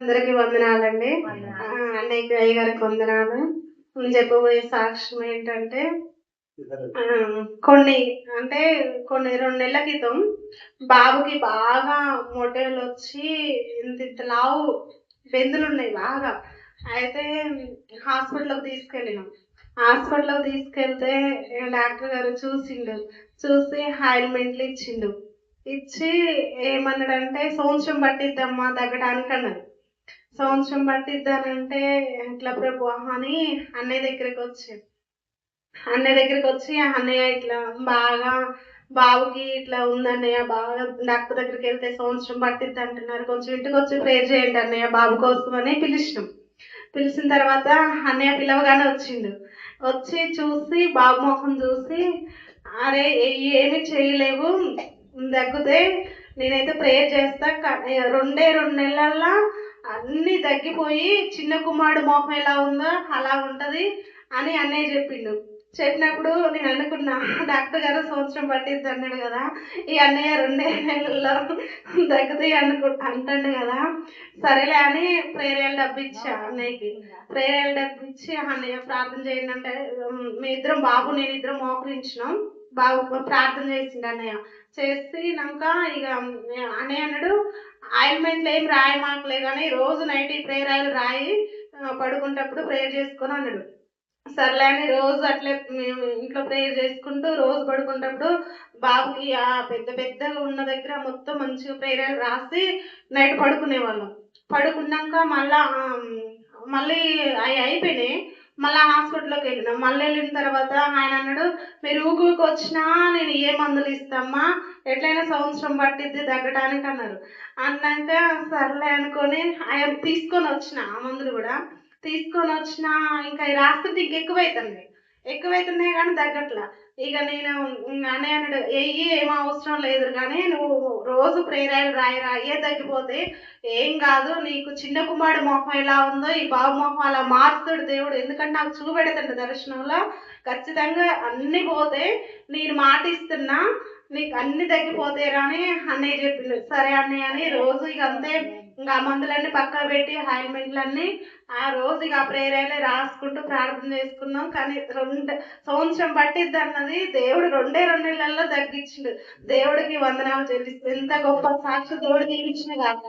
అందరికి వందనాలండి. అన్నయ్యకి, అయ్యగారికి వందనాలు. నేను చెప్పబోయే సాక్ష్యం ఏంటంటే కొన్ని అంటే కొన్ని 2 నెలల క్రితం బాబుకి బాగా మొటిమలొచ్చి ఇంతింత లావు బెందులున్నాయి బాగా. అయితే హాస్పిటల్‌కి తీసుకెళ్ళినాం. హాస్పిటల్‌కి తీసుకెళ్తే డాక్టర్ గారు చూసిండు. చూసి ఆయింట్‌మెంట్లు ఇచ్చిండు. ఇచ్చి ఏమన్నాడంటే, "సంవత్సరం పట్టిద్దమ్మా తగ్గడానికన్నారు." సంవత్సరం పట్టిద్దనంటే, ఎట్లా ప్రభు అని అన్నయ్య దగ్గరికొచ్చిండు. అన్నయ్య దగ్గరికొచ్చి, "అన్నయ్య ఇట్లా బాగా బాబుకి ఇట్లా ఉందన్నయ్య, బాగా డాక్టర్ దగ్గరికెళ్తే సంవత్సరం పట్టిద్దంటున్నారు. కొంచెం ఇంటికొచ్చి ప్రేయర్ చేయండి అన్నయ్య బాబు కోసం" అని పిలిచినాం. పిలిచిన తర్వాత అన్నయ్య పిలవగానే వచ్చిండు. వచ్చి చూసి బాబు మొహం చూసి, "అరే ఏమి చేయలేవు, దగ్గితే నేనైతే ప్రేయర్ చేస్తా. 2 నెలల్లో అన్నీ తగ్గిపోయి చిన్న కుమారుడు మొహం ఎలా ఉందో అలా ఉంటది" అని అన్నయ్య చెప్పిండు. చెప్పినప్పుడు నేను అనుకున్నా, డాక్టర్ గారు సంవత్సరం పట్టిద్ది అన్నాడు కదా, ఈ అన్నయ్య 2 నెలల్లో తగ్గుతాయి అంటుండు కదా, సరేలే అని ప్రేరేలు డబ్బిచ్చా అన్నయ్యకి. ప్రేరేలు డబ్బిచ్చి, అన్నయ్య ప్రార్థన చేయండి అంటే మేమిద్దరం బాబు నేనిద్దరం మోకరించినాం. బాబు ప్రార్థన చేసిండు అన్నయ్య. చేసినాక ఇక అన్నయ్య అన్నాడు, ఆయింట్మెంట్లు ఏం రాయమాకలే కానీ రోజు నైట్ ఈ ప్రేయర్ ఆయిల్ రాయి, పడుకుంటప్పుడు ప్రేయర్ చేసుకొని అన్నాడు. సర్లే అని రోజు అట్లే మేము ఇంట్లో ప్రేయర్ చేసుకుంటూ రోజు పడుకునేటప్పుడు బాబుకి ఆ పెద్ద పెద్దగా ఉన్న దగ్గర మొత్తం మంచిగా ప్రేయర్లు రాసి నైట్ పడుకునేవాళ్ళం. పడుకున్నాక మళ్ళీ అవి అయిపోయినాయి. మళ్ళీ హాస్పిటల్‌కి వెళ్ళినాం. మళ్ళీ వెళ్ళిన తర్వాత ఆయన అన్నాడు, "మీరు ఊరికి వచ్చినా నేను ఏ మందులు ఇస్తామ్మా, ఎట్లయినా సంవత్సరం పట్టిద్ది తగ్గడానికి" అన్నారు. అన్నాక సర్లే అనుకొని ఆయన తీసుకొని వచ్చిన ఆ మందులు కూడా తీసుకొనొచ్చినా ఇంకా అయి రాస్తుంటే ఇంకెక్కువైతున్నాయి. ఎక్కువైతున్నాయి గానీ తగ్గట్లా. ఇక నేను అన్నయ్య అన్నాడు, "ఎయ్యి ఏం అవసరం లేదు గానీ నువ్వు రోజు ప్రేరాయలు రాయిరా, అయ్యే తగ్గిపోతాయి. ఏం గాదు. నీకు చిన్న కుమారుడు మొహం ఎలా ఉందో ఈ బాబు మొహం అలా మారుస్తాడు దేవుడు. ఎందుకంటే నాకు చూపెడతాడు దర్శనంలో. ఖచ్చితంగా అన్నీ పోతాయి. నేను మాటిస్తున్నా. నీకు అన్నీ తగ్గిపోతాయిరా" అని అన్నయ్య చెప్పిండు. సరే అన్నయ్య అని రోజు ఇక అంతే ఇంక ఆ మందులన్నీ పక్కకు పెట్టి ఆయింట్మెంట్లన్నీ ఆ రోజు ఇక ఆ ప్రేయర్లే రాసుకుంటూ ప్రార్థన చేసుకున్నాం. కానీ సంవత్సరం పట్టిద్దన్నది దేవుడు 2 నెలల్లో తగ్గించిండు. దేవుడికి వందనాలు చెల్లిస్తూ ఎంత గొప్ప సాక్షి దేవుడు దీవించిన గాక.